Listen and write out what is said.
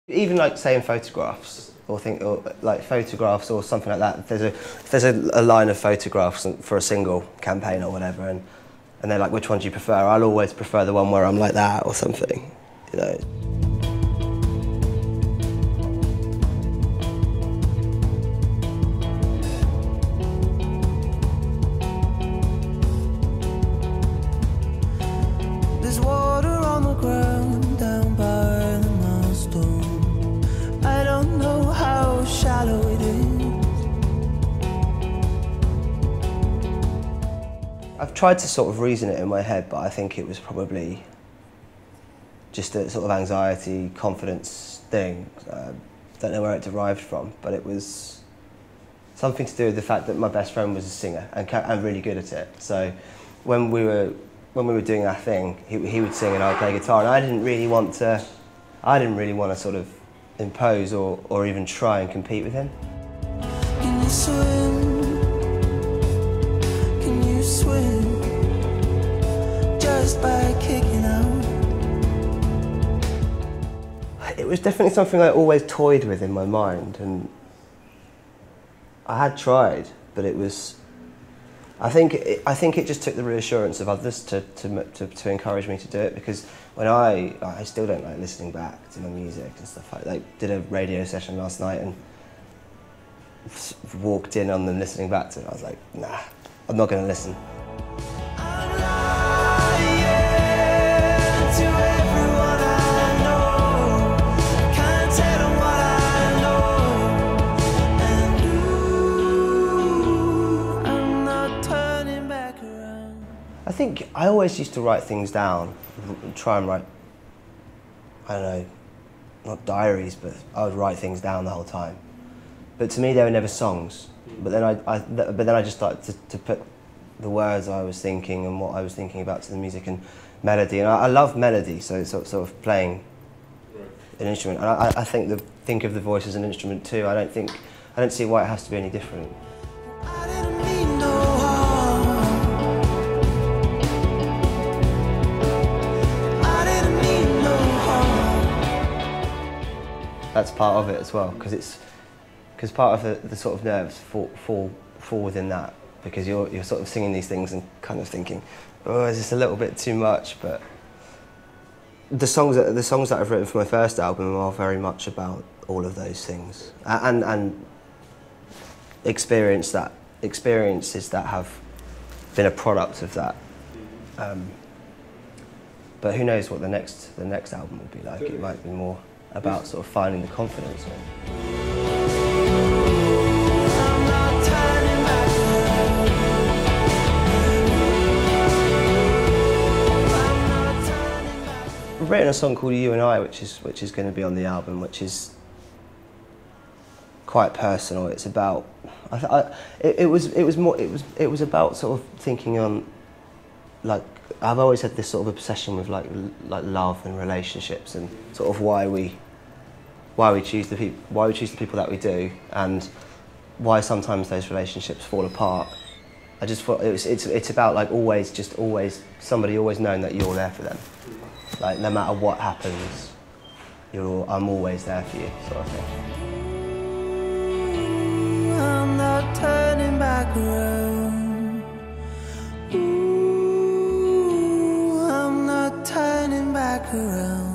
Even like saying photographs, or like photographs or something like that. If there's a line of photographs for a single campaign or whatever, and they're like, which one do you prefer? I'll always prefer the one where I'm like that or something, you know. There's water on the ground down by the milestone. I don't know how shallow it is. I've tried to sort of reason it in my head, but I think it was probably just a sort of anxiety, confidence thing. Don't know where it derived from, but it was something to do with the fact that my best friend was a singer and really good at it. So when we were doing our thing, he would sing and I would play guitar, and I didn't really want to sort of impose or even try and compete with him. Can you swim? Can you swim? Just by kicking out. It was definitely something I always toyed with in my mind, and I had tried, but it was. I think it just took the reassurance of others to encourage me to do it, because when I still don't like listening back to my music and stuff like that. I did a radio session last night and walked in on them listening back to it. I was like, nah, I'm not going to listen. I think I always used to write things down, try and write, I don't know, not diaries, but I would write things down the whole time. But to me, they were never songs. But then I just started to put the words I was thinking and what I was thinking about to the music and melody. And I love melody, so sort of playing an instrument. And I think of the voice as an instrument too. I don't see why it has to be any different. That's part of it as well, because part of the sort of nerves fall within that, because you're sort of singing these things and kind of thinking, oh, is this a little bit too much? But the songs that I've written for my first album are very much about all of those things and experiences that have been a product of that. But who knows what the next album will be like? It might be more about sort of finding the confidence in. I've written a song called You and I, which is going to be on the album, which is quite personal. It's about it was about sort of thinking on, like, I've always had this sort of obsession with like love and relationships and sort of why we choose the people that we do, and why sometimes those relationships fall apart. I just thought it's about like always somebody always knowing that you're there for them, like no matter what happens, I'm always there for you, sort of thing. I'm not turning back around. I'm not turning back around.